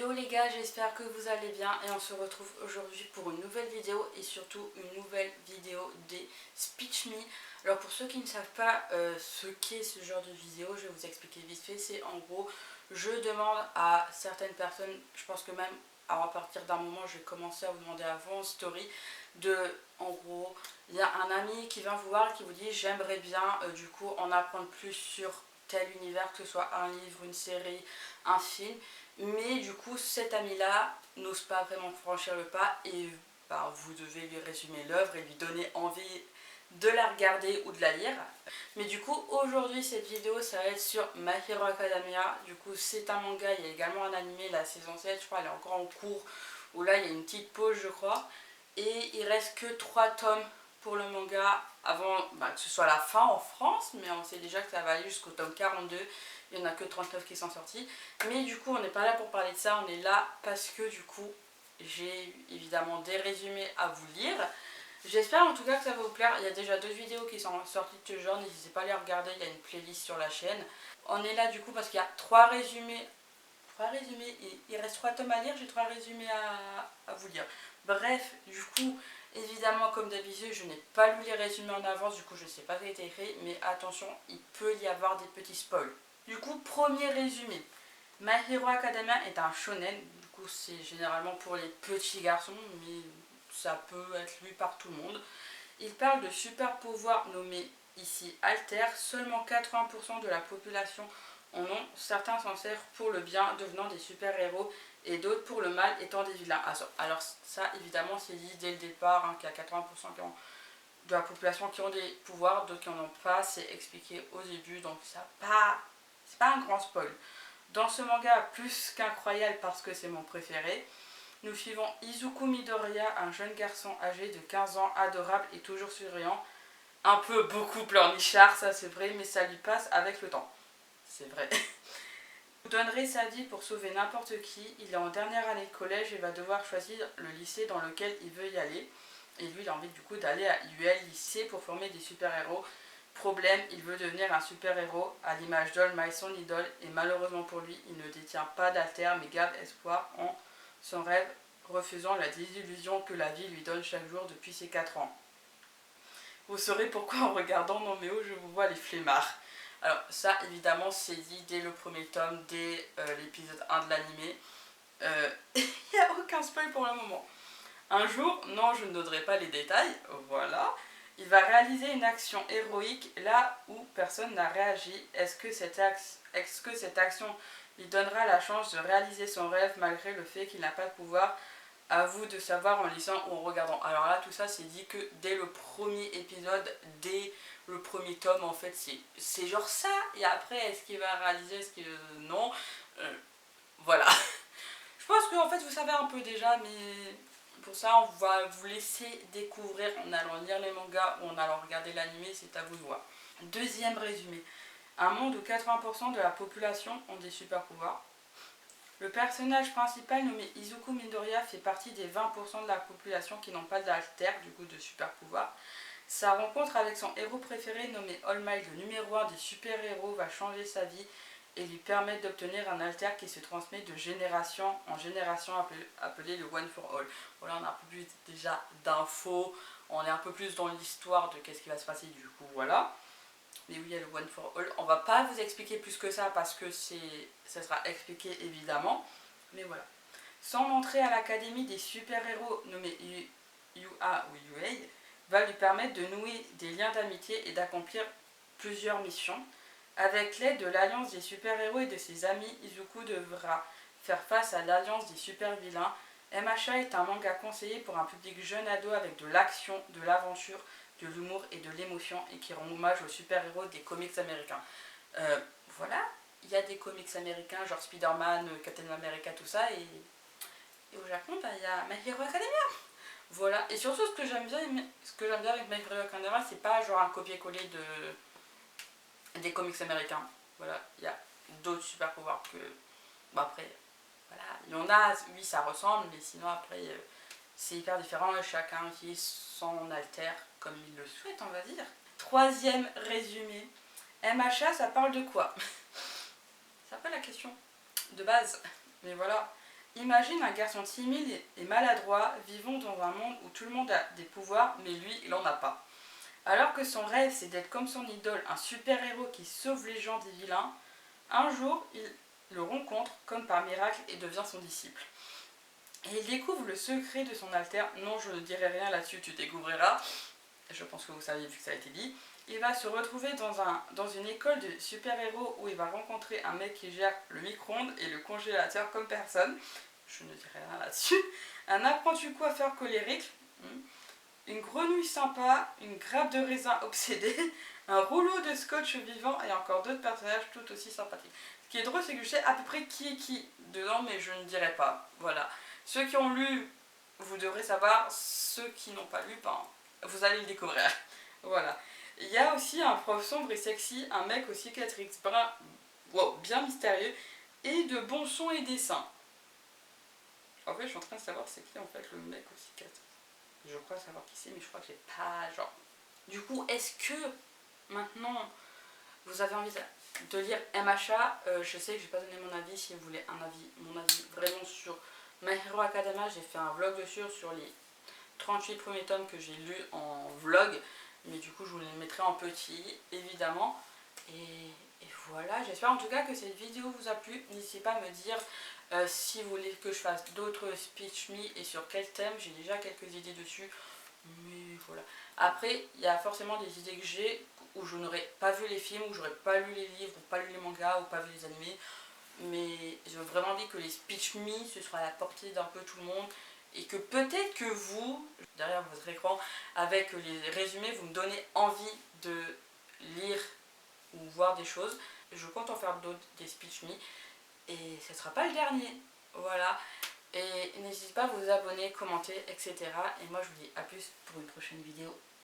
Yo les gars, j'espère que vous allez bien et on se retrouve aujourd'hui pour une nouvelle vidéo et surtout une nouvelle vidéo des Speech Me. Alors pour ceux qui ne savent pas ce qu'est ce genre de vidéo, je vais vous expliquer vite fait. C'est en gros, je demande à certaines personnes, je pense que même à partir d'un moment je vais commencer à vous demander avant en story, en gros, il y a un ami qui vient vous voir et qui vous dit j'aimerais bien du coup en apprendre plus sur tel univers, que ce soit un livre, une série, un film. Mais du coup, cet ami-là n'ose pas vraiment franchir le pas et vous devez lui résumer l'œuvre et lui donner envie de la regarder ou de la lire. Mais du coup, aujourd'hui, cette vidéo, ça va être sur My Hero Academia. Du coup, c'est un manga, il y a également un animé, la saison 7, je crois, elle est encore en cours. Où là, il y a une petite pause, je crois. Et il reste que 3 tomes pour le manga avant que ce soit la fin en France, mais on sait déjà que ça va aller jusqu'au tome 42. Il n'y en a que 39 qui sont sortis. Mais du coup, on n'est pas là pour parler de ça, on est là parce que du coup, j'ai évidemment des résumés à vous lire. J'espère en tout cas que ça va vous plaire. Il y a déjà 2 vidéos qui sont sorties de ce genre, n'hésitez pas à les regarder, il y a une playlist sur la chaîne. On est là du coup parce qu'il y a 3 résumés. 3 résumés, il reste 3 tomes à lire, j'ai 3 résumés à vous lire. Bref, du coup, évidemment, comme d'habitude, je n'ai pas lu les résumés en avance, du coup, je ne sais pas ce qui a été écrit, mais attention, il peut y avoir des petits spoils. Du coup, premier résumé. My Hero Academia est un shonen, du coup, c'est généralement pour les petits garçons, mais ça peut être lu par tout le monde. Il parle de super pouvoirs nommés ici Alter. Seulement 80% de la population en ont. Certains s'en servent pour le bien, devenant des super-héros, et d'autres pour le mal, étant des vilains. Alors ça, évidemment, c'est dit dès le départ, qu'il y a 80% de la population qui ont des pouvoirs, d'autres qui n'en ont pas. C'est expliqué au début, donc c'est pas un grand spoil. Dans ce manga, plus qu'incroyable parce que c'est mon préféré, nous suivons Izuku Midoriya, un jeune garçon âgé de 15 ans, adorable et toujours souriant. Un peu beaucoup pleurnichard, ça c'est vrai, mais ça lui passe avec le temps. C'est vrai. Il donnerait sa vie pour sauver n'importe qui. Il est en dernière année de collège et va devoir choisir le lycée dans lequel il veut y aller. Et lui, il a envie du coup d'aller à UL lycée pour former des super-héros. Problème, il veut devenir un super-héros à l'image d'All Might, son idole, et malheureusement pour lui, il ne détient pas d'alter mais garde espoir en son rêve, refusant la désillusion que la vie lui donne chaque jour depuis ses 4 ans. Vous saurez pourquoi en regardant Non mais oh, je vous vois les flemmards. Alors ça évidemment c'est dit dès le premier tome, dès l'épisode 1 de l'animé. Il n'y a aucun spoil pour le moment. Un jour, non je ne donnerai pas les détails, voilà, il va réaliser une action héroïque là où personne n'a réagi. Est-ce que cette action lui donnera la chance de réaliser son rêve malgré le fait qu'il n'a pas de pouvoir? À vous de savoir en lisant ou en regardant. Alors là, tout ça, c'est dit que dès le premier épisode, dès le premier tome, en fait, c'est genre ça. Et après, est-ce qu'il va réaliser, est-ce que non voilà. Je pense que en fait, vous savez un peu déjà, mais pour ça, on va vous laisser découvrir en allant lire les mangas ou en allant regarder l'animé, c'est à vous de voir. Deuxième résumé. Un monde où 80% de la population ont des super pouvoirs. Le personnage principal nommé Izuku Midoriya fait partie des 20% de la population qui n'ont pas d'alter, du coup de super pouvoir. Sa rencontre avec son héros préféré nommé All Might, le numéro 1 des super-héros, va changer sa vie et lui permettre d'obtenir un alter qui se transmet de génération en génération, appelé le One for All. Voilà, on a un peu plus déjà d'infos, on est un peu plus dans l'histoire de qu'est-ce qui va se passer du coup, voilà. Mais oui, il y a le One for All. On va pas vous expliquer plus que ça parce que ça sera expliqué évidemment. Mais voilà. Son entrée à l'académie des super-héros nommée UA ou UA va lui permettre de nouer des liens d'amitié et d'accomplir plusieurs missions. Avec l'aide de l'alliance des super-héros et de ses amis, Izuku devra faire face à l'alliance des super-vilains. MHA est un manga conseillé pour un public jeune ado avec de l'action, de l'aventure, de l'humour et de l'émotion et qui rend hommage aux super-héros des comics américains. Voilà, il y a des comics américains genre Spider-Man, Captain America, tout ça, et au Japon, il y a My Hero Academia. Voilà, et surtout ce que j'aime bien avec My Hero Academia, c'est pas genre un copier-coller des comics américains. Voilà, il y a d'autres super-pouvoirs que... Bon après, voilà, il y en a, oui ça ressemble, mais sinon après... c'est hyper différent et chacun utilise son alter comme il le souhaite, on va dire. Troisième résumé. MHA, ça parle de quoi? C'est un peu la question de base. Mais voilà. Imagine un garçon timide et maladroit vivant dans un monde où tout le monde a des pouvoirs, mais lui, il en a pas. Alors que son rêve, c'est d'être comme son idole, un super-héros qui sauve les gens des vilains, un jour, il le rencontre comme par miracle et devient son disciple. Et il découvre le secret de son alter. Non, je ne dirai rien là-dessus, tu découvriras. Je pense que vous savez vu que ça a été dit. Il va se retrouver dans une école de super-héros où il va rencontrer un mec qui gère le micro-ondes et le congélateur comme personne. Je ne dirai rien là-dessus. Un apprenti coiffeur colérique. Une grenouille sympa, une grappe de raisin obsédée, un rouleau de scotch vivant et encore d'autres personnages tout aussi sympathiques. Ce qui est drôle, c'est que je sais à peu près qui est qui dedans, mais je ne dirai pas. Voilà. Ceux qui ont lu, vous devrez savoir. Ceux qui n'ont pas lu, ben, vous allez le découvrir. Voilà. Il y a aussi un prof sombre et sexy, un mec aux cicatrices brun, wow, bien mystérieux, et de bons sons et dessins. En fait, je suis en train de savoir c'est qui en fait le mec aux cicatrices. Je crois savoir qui c'est, mais je crois que j'ai pas genre. Du coup, est-ce que maintenant vous avez envie de lire MHA? Je sais que j'ai pas donné mon avis. Si vous voulez mon avis vraiment sur My Hero Academia, j'ai fait un vlog dessus sur les 38 premiers tomes que j'ai lus en vlog. Mais du coup, je vous les mettrai en petit, évidemment. Et voilà, j'espère en tout cas que cette vidéo vous a plu. N'hésitez pas à me dire si vous voulez que je fasse d'autres speech me et sur quel thème. J'ai déjà quelques idées dessus. Mais voilà. Après, il y a forcément des idées que j'ai où je n'aurais pas vu les films, où j'aurais pas lu les livres, ou pas lu les mangas, ou pas vu les animés. Mais j'ai vraiment envie que les speech me, ce soit à la portée d'un peu tout le monde. Et que peut-être que vous, derrière votre écran, avec les résumés, vous me donnez envie de lire ou voir des choses. Je compte en faire d'autres, des speech me. Et ce ne sera pas le dernier. Voilà. Et n'hésitez pas à vous abonner, commenter, etc. Et moi je vous dis à plus pour une prochaine vidéo.